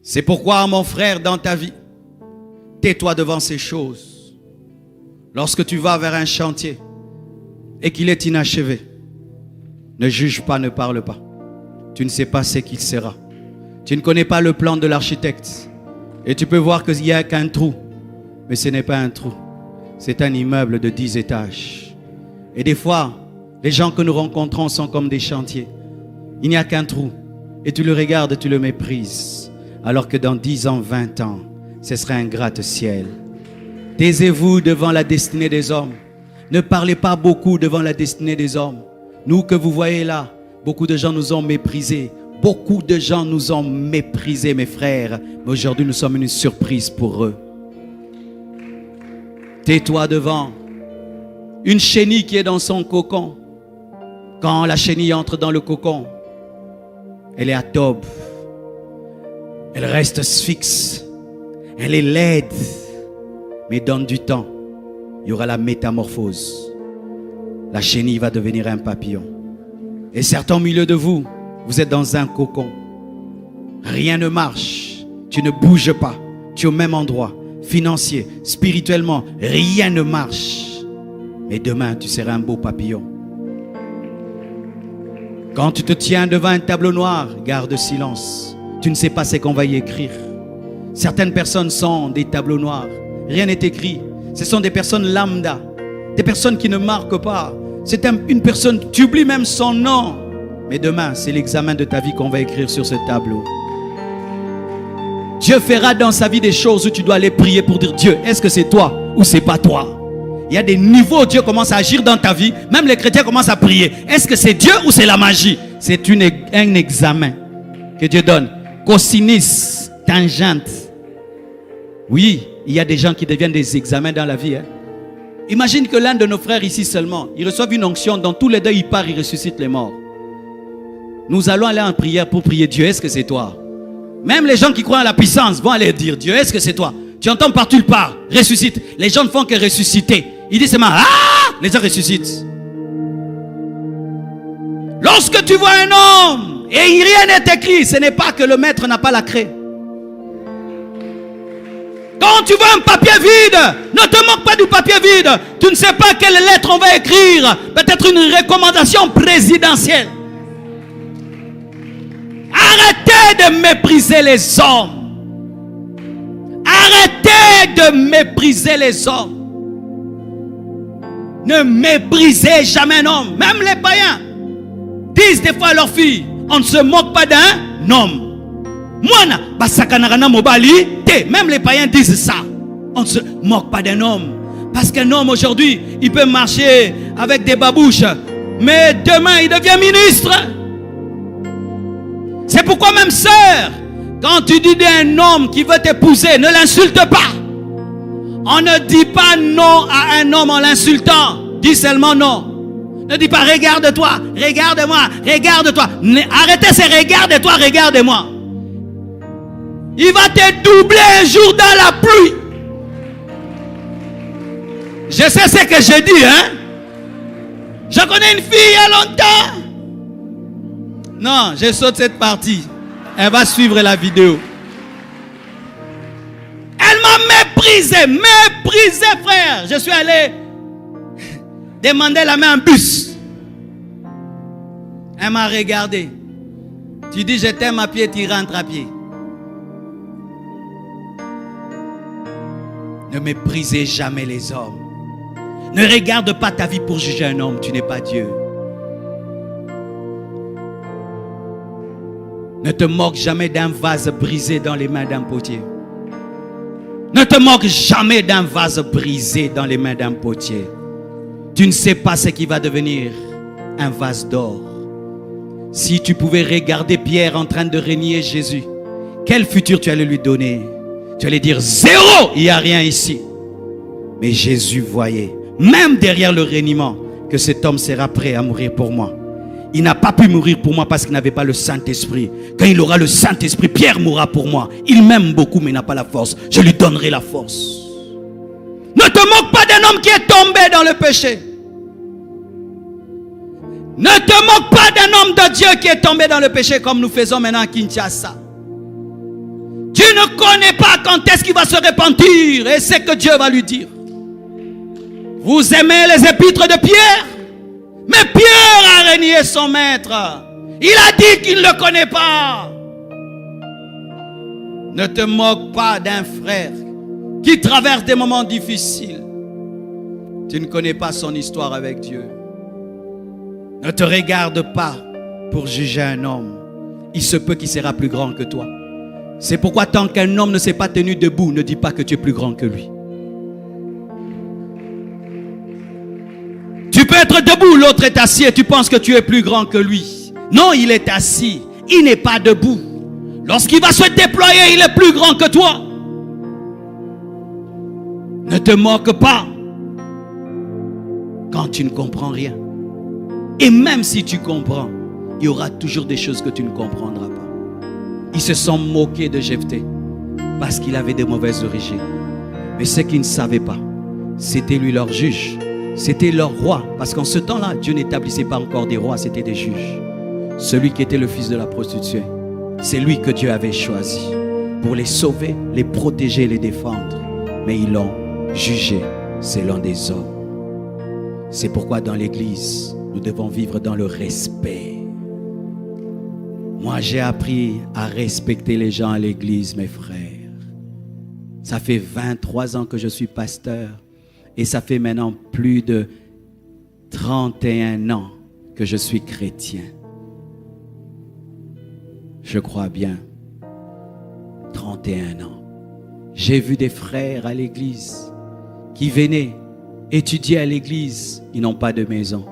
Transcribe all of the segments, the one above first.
C'est pourquoi, mon frère, dans ta vie, tais-toi devant ces choses. Lorsque tu vas vers un chantier et qu'il est inachevé, ne juge pas, ne parle pas. Tu ne sais pas ce qu'il sera. Tu ne connais pas le plan de l'architecte. Et tu peux voir qu'il n'y a qu'un trou. Mais ce n'est pas un trou. C'est un immeuble de 10 étages. Et des fois, les gens que nous rencontrons sont comme des chantiers. Il n'y a qu'un trou. Et tu le regardes, tu le méprises. Alors que dans 10 ans, 20 ans, ce serait un gratte-ciel. Taisez-vous devant la destinée des hommes. Ne parlez pas beaucoup devant la destinée des hommes. Nous que vous voyez là, beaucoup de gens nous ont méprisés. Beaucoup de gens nous ont méprisés, mes frères. Mais aujourd'hui, nous sommes une surprise pour eux. Tais-toi devant une chenille qui est dans son cocon. Quand la chenille entre dans le cocon, elle est atobe. Elle reste fixe. Elle est laide. Mais donne du temps. Il y aura la métamorphose. La chenille va devenir un papillon. Et certains au milieu de vous, vous êtes dans un cocon. Rien ne marche. Tu ne bouges pas. Tu es au même endroit. Financier, spirituellement, rien ne marche. Mais demain, tu seras un beau papillon. Quand tu te tiens devant un tableau noir, garde silence. Tu ne sais pas ce qu'on va y écrire. Certaines personnes sont des tableaux noirs. Rien n'est écrit. Ce sont des personnes lambda. Des personnes qui ne marquent pas. C'est une personne, tu oublies même son nom. Mais demain, c'est l'examen de ta vie qu'on va écrire sur ce tableau. Dieu fera dans sa vie des choses où tu dois aller prier pour dire: Dieu, est-ce que c'est toi ou c'est pas toi? Il y a des niveaux où Dieu commence à agir dans ta vie. Même les chrétiens commencent à prier. Est-ce que c'est Dieu ou c'est la magie? C'est un examen que Dieu donne. Cosinus, tangente. Oui, il y a des gens qui deviennent des examens dans la vie. Imagine que l'un de nos frères ici seulement, il reçoit une onction, dans tous les deux il part, il ressuscite les morts. Nous allons aller en prière pour prier: Dieu, est-ce que c'est toi? Même les gens qui croient à la puissance vont aller dire: Dieu, est-ce que c'est toi? Tu entends partout, il part, ressuscite. Les gens ne font que ressusciter. Il dit seulement: ah! Les gens ressuscitent. Lorsque tu vois un homme et rien n'est écrit, ce n'est pas que le maître n'a pas la craie. Quand tu vois un papier vide, ne te moque pas du papier vide. Tu ne sais pas quelle lettre on va écrire. Peut-être une recommandation présidentielle. Arrêtez de mépriser les hommes. Arrêtez de mépriser les hommes. Ne méprisez jamais un homme. Même les païens disent des fois à leurs filles: on ne se moque pas d'un homme. Même les païens disent ça. On ne se moque pas d'un homme. Parce qu'un homme aujourd'hui, il peut marcher avec des babouches, mais demain il devient ministre. C'est pourquoi même sœur, quand tu dis d'un homme qui veut t'épouser, ne l'insulte pas. On ne dit pas non à un homme en l'insultant. Dis seulement non. Ne dis pas: regarde-toi, regarde-moi, regarde-toi. Arrêtez ces regarde-toi, regarde-moi. Il va te doubler un jour dans la pluie. Je sais ce que j'ai dit, hein. Je connais une fille il y a longtemps. Non, je saute cette partie. Elle va suivre la vidéo. Elle m'a méprisé, frère. Je suis allé demander la main à un bus. Elle m'a regardé. Tu dis: je t'aime à pied, tu rentres à pied. Ne méprisez jamais les hommes. Ne regarde pas ta vie pour juger un homme. Tu n'es pas Dieu. Ne te moque jamais d'un vase brisé dans les mains d'un potier. Ne te moque jamais d'un vase brisé dans les mains d'un potier. Tu ne sais pas ce qui va devenir un vase d'or. Si tu pouvais regarder Pierre en train de renier Jésus, quel futur tu allais lui donner? Tu allais dire: zéro, il n'y a rien ici. Mais Jésus voyait, même derrière le reniement, que cet homme sera prêt à mourir pour moi. Il n'a pas pu mourir pour moi parce qu'il n'avait pas le Saint-Esprit. Quand il aura le Saint-Esprit, Pierre mourra pour moi. Il m'aime beaucoup mais n'a pas la force. Je lui donnerai la force. Ne te moque pas d'un homme qui est tombé dans le péché. Ne te moque pas d'un homme de Dieu qui est tombé dans le péché comme nous faisons maintenant à Kinshasa. Tu ne connais pas quand est-ce qu'il va se repentir. Et c'est que Dieu va lui dire. Vous aimez les épîtres de Pierre? Mais Pierre a renié son maître. Il a dit qu'il ne le connaît pas. Ne te moque pas d'un frère qui traverse des moments difficiles. Tu ne connais pas son histoire avec Dieu. Ne te regarde pas pour juger un homme. Il se peut qu'il sera plus grand que toi. C'est pourquoi tant qu'un homme ne s'est pas tenu debout, ne dis pas que tu es plus grand que lui. Tu peux être debout, l'autre est assis et tu penses que tu es plus grand que lui. Non, il est assis, il n'est pas debout. Lorsqu'il va se déployer, il est plus grand que toi. Ne te moque pas quand tu ne comprends rien. Et même si tu comprends, il y aura toujours des choses que tu ne comprendras pas. Ils se sont moqués de Jephthé parce qu'il avait de mauvaises origines. Mais ce qu'ils ne savaient pas, c'était lui leur juge. C'était leur roi. Parce qu'en ce temps-là, Dieu n'établissait pas encore des rois, c'était des juges. Celui qui était le fils de la prostituée, c'est lui que Dieu avait choisi pour les sauver, les protéger, les défendre. Mais ils l'ont jugé selon des hommes. C'est pourquoi dans l'église, nous devons vivre dans le respect. Moi, j'ai appris à respecter les gens à l'église, mes frères. Ça fait 23 ans que je suis pasteur et ça fait maintenant plus de 31 ans que je suis chrétien. Je crois bien. 31 ans. J'ai vu des frères à l'église qui venaient étudier à l'église. Ils n'ont pas de maison.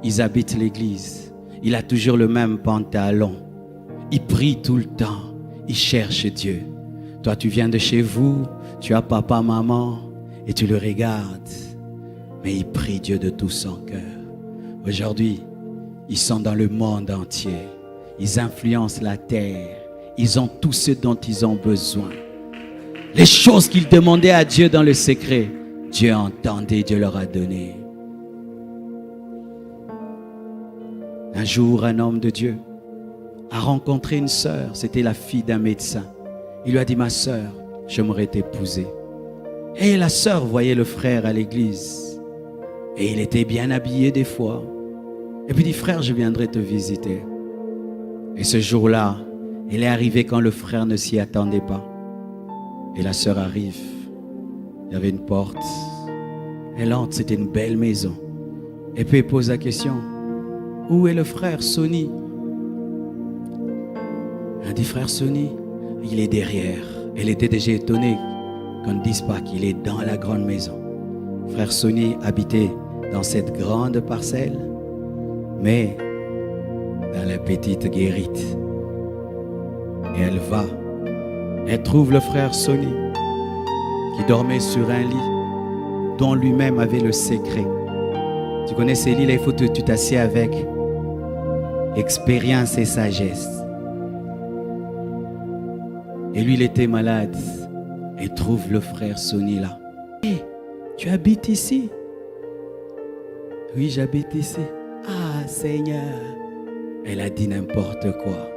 Ils habitent l'église. Il a toujours le même pantalon. Il prie tout le temps. Il cherche Dieu. Toi, tu viens de chez vous. Tu as papa, maman. Et tu le regardes. Mais il prie Dieu de tout son cœur. Aujourd'hui, ils sont dans le monde entier. Ils influencent la terre. Ils ont tout ce dont ils ont besoin. Les choses qu'ils demandaient à Dieu dans le secret, Dieu entendait, Dieu leur a donné. Un jour, un homme de Dieu a rencontré une sœur. C'était la fille d'un médecin. Il lui a dit, ma sœur, j'aimerais t'épouser. Et la sœur voyait le frère à l'église. Et il était bien habillé des fois. Et puis il dit, frère, je viendrai te visiter. Et ce jour-là, elle est arrivée quand le frère ne s'y attendait pas. Et la sœur arrive. Il y avait une porte. Elle entre, c'était une belle maison. Et puis elle pose la question, où est le frère Sonny? Elle dit, frère Sonny, il est derrière. Elle était déjà étonnée qu'on ne dise pas qu'il est dans la grande maison. Frère Sonny habitait dans cette grande parcelle, mais dans la petite guérite. Et elle va. Elle trouve le frère Sonny qui dormait sur un lit dont lui-même avait le secret. Tu connais ces lits là, il faut que tu t'assieds avec expérience et sagesse. Et lui, il était malade. Et trouve le frère Sonny là. Hey, tu habites ici? Oui, j'habite ici. Ah, Seigneur. Elle a dit n'importe quoi.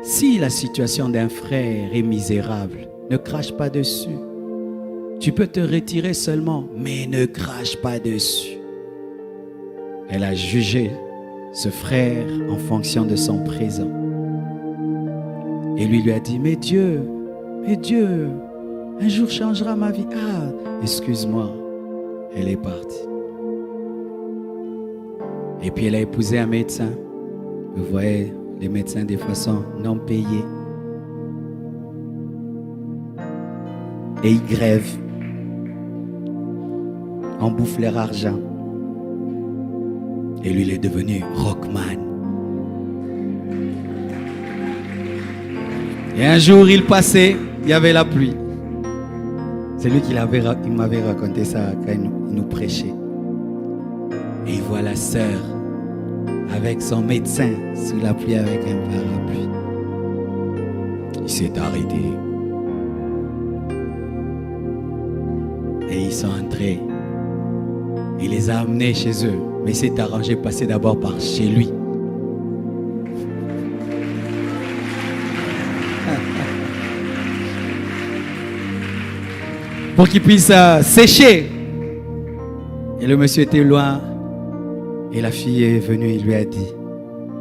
Si la situation d'un frère est misérable, ne crache pas dessus. Tu peux te retirer seulement, mais ne crache pas dessus. Elle a jugé ce frère en fonction de son présent. Et lui a dit, mais Dieu, un jour changera ma vie. Ah, excuse-moi. Elle est partie. Et puis elle a épousé un médecin. Vous voyez, les médecins des fois sont non payés. Et ils grèvent. On bouffe leur argent. Et lui, il est devenu rockman. Et un jour, il passait, il y avait la pluie. C'est lui qui m'avait raconté ça quand il nous prêchait. Et il voit la sœur avec son médecin sous la pluie avec un parapluie. Il s'est arrêté. Et ils sont entrés. Il les a amenés chez eux. Mais il s'est arrangé de passer d'abord par chez lui. pour qu'il puisse sécher. Et le monsieur était loin. Et la fille est venue et lui a dit,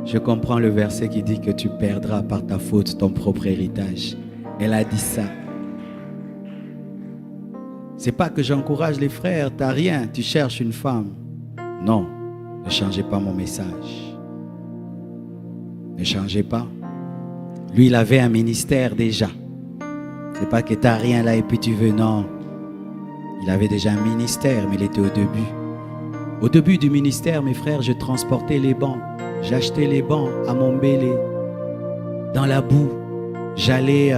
je comprends le verset qui dit que tu perdras par ta faute ton propre héritage. Elle a dit ça. C'est pas que j'encourage les frères, t'as rien, tu cherches une femme. Non, ne changez pas mon message. Ne changez pas. Lui, il avait un ministère déjà. C'est pas que t'as rien là et puis tu veux, non. Il avait déjà un ministère, mais il était au début. Au début du ministère, mes frères, je transportais les bancs. J'achetais les bancs à Montbélé. Dans la boue, j'allais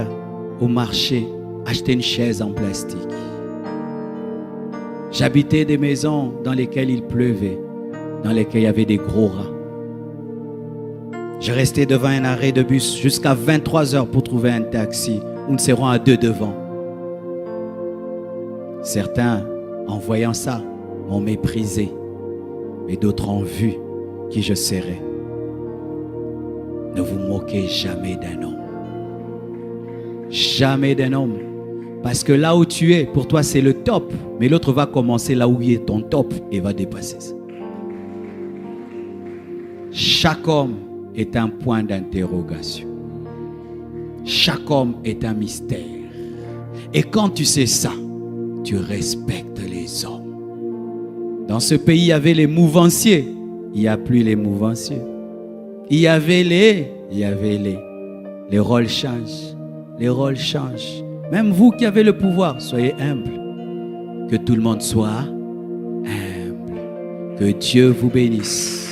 au marché acheter une chaise en plastique. J'habitais des maisons dans lesquelles il pleuvait, dans lesquelles il y avait des gros rats. Je restais devant un arrêt de bus jusqu'à 23 heures pour trouver un taxi où nous serons à 2 devant. Certains, en voyant ça, m'ont méprisé, mais d'autres ont vu qui je serais. Ne vous moquez jamais d'un homme. Jamais d'un homme. Parce que là où tu es, pour toi, c'est le top. Mais l'autre va commencer là où il est ton top et va dépasser ça. Chaque homme est un point d'interrogation. Chaque homme est un mystère. Et quand tu sais ça, tu respectes les hommes. Dans ce pays, il y avait les mouvanciers. Il n'y a plus les mouvanciers. Il y avait les rôles changent. Les rôles changent. Même vous qui avez le pouvoir, soyez humble. Que tout le monde soit humble. Que Dieu vous bénisse.